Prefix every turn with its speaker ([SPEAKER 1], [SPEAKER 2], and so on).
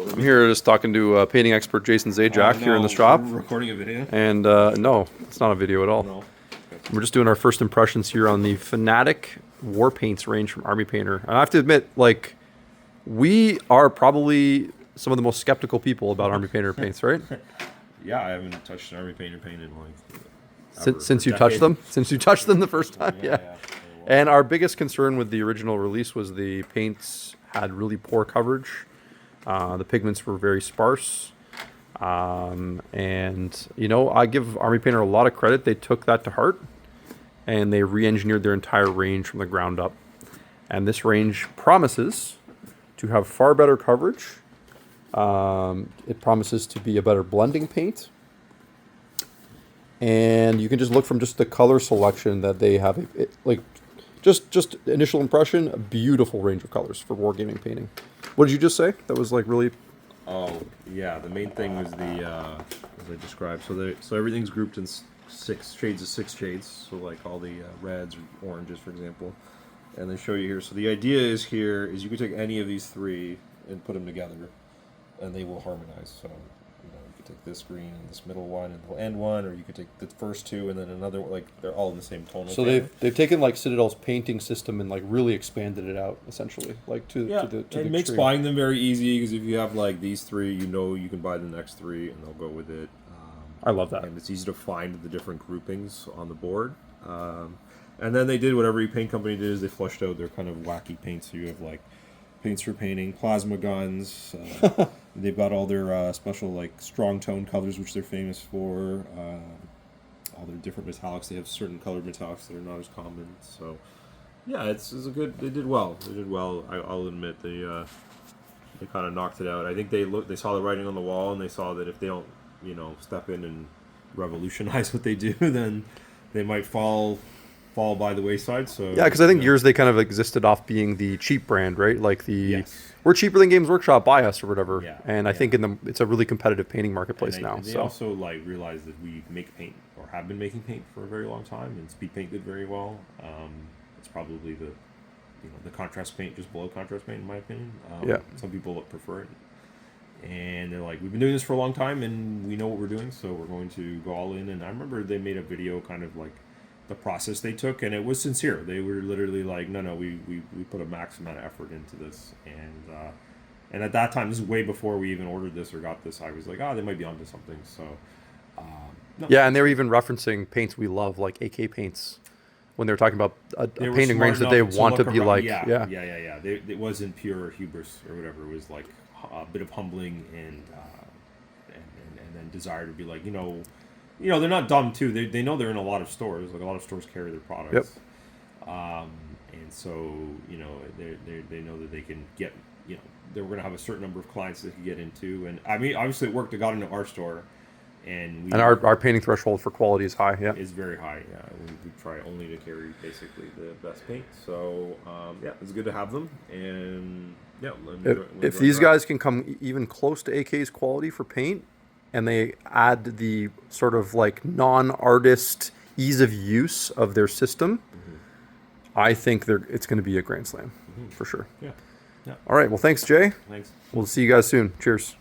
[SPEAKER 1] I'm here just talking to painting expert Jason Zajac here in the shop.
[SPEAKER 2] We're recording a video?
[SPEAKER 1] And no, it's not a video at all.
[SPEAKER 2] No. Okay.
[SPEAKER 1] We're just doing our first impressions here on the Fanatic War Paints range from Army Painter. And I have to admit, like, we are probably some of the most skeptical people about Army Painter paints, right?
[SPEAKER 2] Yeah, I haven't touched an Army Painter paint in like
[SPEAKER 1] Since you touched them? Since you touched them the first time, yeah. And our biggest concern with the original release was the paints had really poor coverage. The pigments were very sparse. And, you know, I give Army Painter a lot of credit. They took that to heart and they re-engineered their entire range from the ground up. And this range promises to have far better coverage. It promises to be a better blending paint. And you can just look from just the color selection that they have, just initial impression, a beautiful range of colors for wargaming painting. What did you just say? That was like really...
[SPEAKER 2] Oh, yeah, the main thing was the, as I described, so everything's grouped in six shades, so like all the reds or oranges, for example, and they show you here. So the idea is here is you can take any of these three and put them together, and they will harmonize. So, you know, you could take this green and this middle one and the end one, or you could take the first two and then another one, like they're all in the same tonal.
[SPEAKER 1] So they've taken like Citadel's painting system and like really expanded it out essentially, like to the
[SPEAKER 2] it makes buying them very easy because if you have like these three, you know you can buy the next three and they'll go with it.
[SPEAKER 1] I love that,
[SPEAKER 2] and it's easy to find the different groupings on the board. And then they did what every paint company did is they flushed out their kind of wacky paints. So you have like paints for painting, plasma guns. They've got all their special like strong tone colors, which they're famous for. All their different metallics. They have certain colored metallics that are not as common. So yeah, it's a good. They did well. They did well. I'll admit they kind of knocked it out. I think they saw the writing on the wall and they saw that if they don't, you know, step in and revolutionize what they do, then they might fall by the wayside. So
[SPEAKER 1] yeah, because I think years they kind of existed off being the cheap brand, right? Like we're cheaper than Games Workshop, buy us or whatever. Yeah, and I think it's a really competitive painting marketplace now.
[SPEAKER 2] And they also like realize that we make paint or have been making paint for a very long time, and speed paint did very well. It's probably the contrast paint just below contrast paint in my opinion. Some people prefer it. And they're like, we've been doing this for a long time and we know what we're doing, so we're going to go all in. And I remember they made a video kind of like the process they took, and it was sincere. They were literally like, no, we put a max amount of effort into this. And at that time, this is way before we even ordered this or got this, I was like, they might be onto something. So no.
[SPEAKER 1] Yeah, and they were even referencing paints we love, like AK paints, when they were talking about a painting range that they want to be like. Yeah.
[SPEAKER 2] It wasn't pure hubris or whatever. It was like a bit of humbling and then desire to be like, you know, they're not dumb too. They know they're in a lot of stores. Like a lot of stores carry their products. Yep. And so, you know, they know that they can get, you know, they were going to have a certain number of clients they could get into. And I mean, obviously it worked. It got into our store. And
[SPEAKER 1] our painting threshold for quality is high. Yeah,
[SPEAKER 2] is very high. Yeah, we try only to carry basically the best paint. So yeah, it's good to have them. And yeah,
[SPEAKER 1] if these guys can come even close to AK's quality for paint, and they add the sort of like non-artist ease of use of their system, I think it's going to be a grand slam for sure.
[SPEAKER 2] Yeah.
[SPEAKER 1] All right. Well, thanks, Jay.
[SPEAKER 2] Thanks.
[SPEAKER 1] We'll see you guys soon. Cheers.